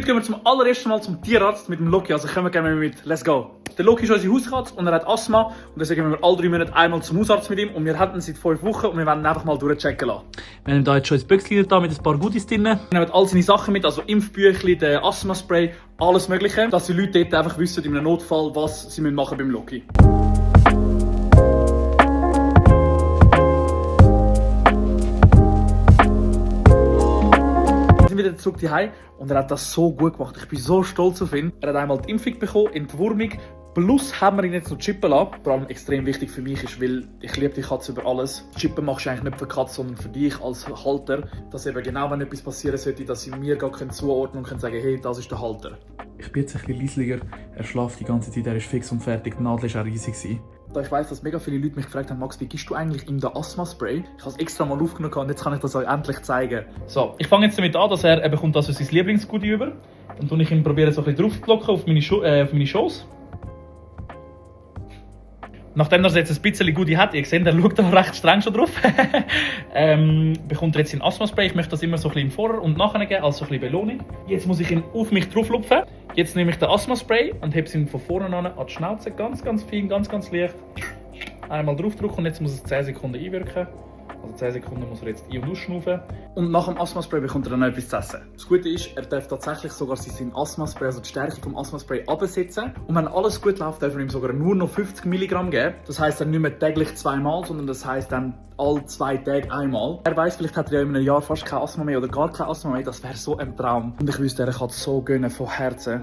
Heute gehen wir zum allerersten Mal zum Tierarzt mit dem Loki, also kommen wir gerne mit. Let's go! Der Loki ist unsere Hauskatze und er hat Asthma und deswegen gehen wir alle 3 Monate einmal zum Hausarzt mit ihm und wir hatten ihn seit 5 Wochen und wir werden ihn einfach mal durchchecken lassen. Wir haben hier jetzt schon ein Büchschen da mit ein paar Goodies drin. Wir nehmen all seine Sachen mit, also Impfbüchlein, den Asthma-Spray, alles mögliche, dass die Leute dort einfach wissen in einem Notfall, was sie machen beim Loki. Wieder zurück hierher und er hat das so gut gemacht. Ich bin so stolz auf ihn. Er hat einmal die Impfung bekommen, Entwurmung, plus haben wir ihn jetzt noch chippen lassen. Vor allem extrem wichtig für mich ist, weil ich liebe die Katze über alles. Chippen machst du eigentlich nicht für die Katze, sondern für dich als Halter. Dass eben genau, wenn etwas passieren sollte, dass sie mir gar zuordnen und sagen, hey, das ist der Halter. Ich bin jetzt ein bisschen leislicher. Er schläft die ganze Zeit, er ist fix und fertig. Die Nadel war auch riesig. Da ich weiss, dass mega viele Leute mich gefragt haben, Max, wie gibst du eigentlich ihm den Asthma-Spray? Ich habe es extra mal aufgenommen und jetzt kann ich das euch endlich zeigen. So, ich fange jetzt damit an, dass er bekommt also sein Lieblingsgoodie über. Dann tue ich ihm probieren, so ein bisschen drauf zu locken auf meine Schoß. Nachdem er jetzt ein bisschen Goodie hat, ihr seht, er schaut da recht streng schon drauf, bekommt er jetzt seinen Asthma-Spray. Ich möchte das immer so ein bisschen im Vorher- und Nachher geben, als so ein bisschen Belohnung. Jetzt muss ich ihn auf mich drauf lupfen. Jetzt nehme ich den Asthma-Spray und hebe ihn von vorne an die Schnauze, ganz fein, ganz leicht. Einmal draufdrücken und jetzt muss es 10 Sekunden einwirken. Also 10 Sekunden muss er jetzt ein- und ausschnaufen. Und nach dem Asthma-Spray bekommt er dann noch etwas zu essen. Das Gute ist, er darf tatsächlich sogar seinen Asthma-Spray, also die Stärke vom Asthma-Spray, absetzen. Und wenn alles gut läuft, darf er ihm sogar nur noch 50 Milligramm geben. Das heisst dann nicht mehr täglich 2-mal, sondern das heisst dann alle 2 Tage einmal. Er weiss, vielleicht hat er ja in einem Jahr fast kein Asthma mehr oder gar kein Asthma mehr. Das wäre so ein Traum. Und ich wüsste, er kann es so gönnen von Herzen.